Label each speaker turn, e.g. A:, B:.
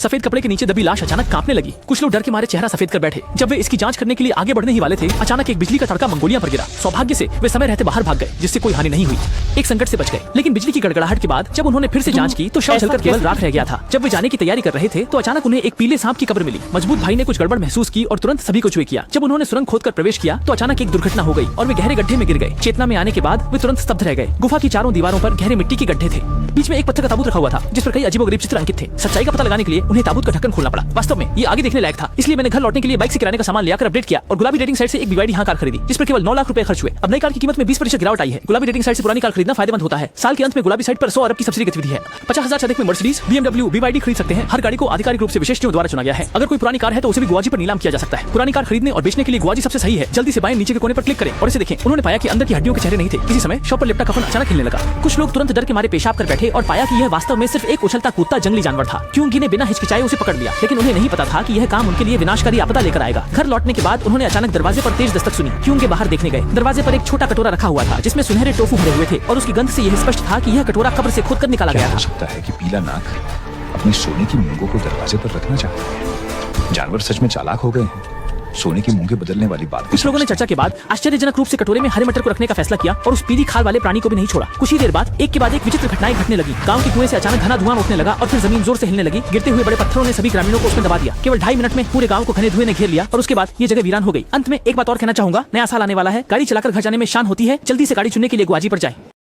A: सफेद कपड़े के नीचे दबी लाश अचानक कांपने लगी। कुछ लोग डर के मारे चेहरा सफेद कर बैठे। जब वे इसकी जांच करने के लिए आगे बढ़ने ही वाले थे, अचानक एक बिजली का तड़का मंगोलिया पर गिरा। सौभाग्य से वे समय रहते बाहर भाग गए, जिससे कोई हानि नहीं हुई। एक संकट से बच गए। लेकिन बिजली की गड़गड़ाहट के बाद जब उन्होंने फिर से जांच की तो शव जलकर केवल राख रह गया था। जब वे जाने की तैयारी कर रहे थे तो अचानक उन्हें एक पीले सांप की कब्र मिली। मजबूत भाई ने कुछ गड़बड़ महसूस की और तुरंत सभी को चुए किया। जब उन्होंने सुरंग खोदकर प्रवेश किया तो अचानक एक दुर्घटना हो गई और वे गहरे गड्ढे में गिर गए। चेतना में आने के बाद वे तुरंत स्तब्ध रह गए। गुफा की चारों दीवारों पर गहरे मिट्टी के गड्ढे थे। बीच में एक पत्थर का ताबूत रखा हुआ था जिस पर कई अजीबोगरीब चित्र अंकित थे। सच्चाई का पता लगाने के लिए उन्हें ताबूत का ढक्कन खोलना पड़ा। वास्तव में ये आगे देखने लायक था, इसलिए मैंने घर लौटने के लिए बाइक से किराने का सामान लेकर अपडेट किया और गुलाबी रेटिंग साइट से एक BYD कार खरीदी, जिस पर केवल 9 लाख रुपए खर्च हुए। अब नई कार की कीमत में 20% गिरावट आई है। गुलाबी रेटिंग साइट से पुरानी कार खरीदना फायदेमंद होता है। साल के अंत में गुलाबी साइट पर 100 अरब की सब्सिडी गतिविधि है। 50,000 से अधिक में मर्सिडीज, BMW, BYD खरीद सकते हैं। हर गाड़ी को आधिकारिक रूप से विशेषज्ञों द्वारा चुना गया है। अगर कोई पुरानी कार है तो उसे भी गुआजी पर नीलाम किया जा सकता है। पुरानी कार खरीदने और बेचने के लिए गुआजी सबसे सही है। जल्दी से बाएं नीचे के कोने पर क्लिक करें और इसे देखें। उन्होंने पाया कि अंदर की हड्डियों के चेहरे नहीं थे। किसी समय शॉप पर लिपटा कफन अचानक हिलने लगा। कुछ लोग तुरंत डर के मारे पेशाब कर बैठे और पाया कि यह वास्तव में सिर्फ एक उछलता कूदता जंगली जानवर था। क्योंकि ने बिना हिचकिचाए उसे पकड़ लिया, लेकिन उन्हें नहीं पता था कि यह काम उनके लिए विनाशकारी आपदा लेकर आएगा। घर लौटने के बाद उन्होंने अचानक दरवाजे पर तेज दस्तक सुनी। क्योंकि बाहर देखने गए। दरवाजे पर एक छोटा कटोरा रखा हुआ था जिसमें सुनहरे टोफू भरे हुए थे और उसकी गंध से यह स्पष्ट था कि यह कटोरा कब्र से खोदकर निकाला गया था।
B: हो सकता है कि पीला नाग अपने सोने की मूंगों को दरवाजे पर रखना चाहता है। जानवर सच में चालाक हो गए हैं। सोने की मूंगें बदलने वाली बात।
A: कुछ लोगों ने चर्चा के बाद आश्चर्यजनक रूप से कटोरे में हरे मटर को रखने का फैसला किया और उस पीली खाल वाले प्राणी को भी नहीं छोड़ा। कुछ ही देर बाद एक के बाद एक विचित्र घटनाएं घटने लगी। गांव के कुएं से अचानक घना धुआं उठने लगा और फिर जमीन जोर से हिलने लगी। गिरते हुए बड़े पत्थरों ने सभी ग्रामीणों को उसमें दबा दिया। केवल 2.5 मिनट में पूरे गांव को घने धुएं ने घेर लिया और उसके बाद ये जगह वीरान हो गई। अंत में एक बात और कहना चाहूंगा, नया साल आने वाला है। गाड़ी चलाकर घर जाने में शान होती है। जल्दी से गाड़ी चुनने के लिए गुआजी पर जाएं।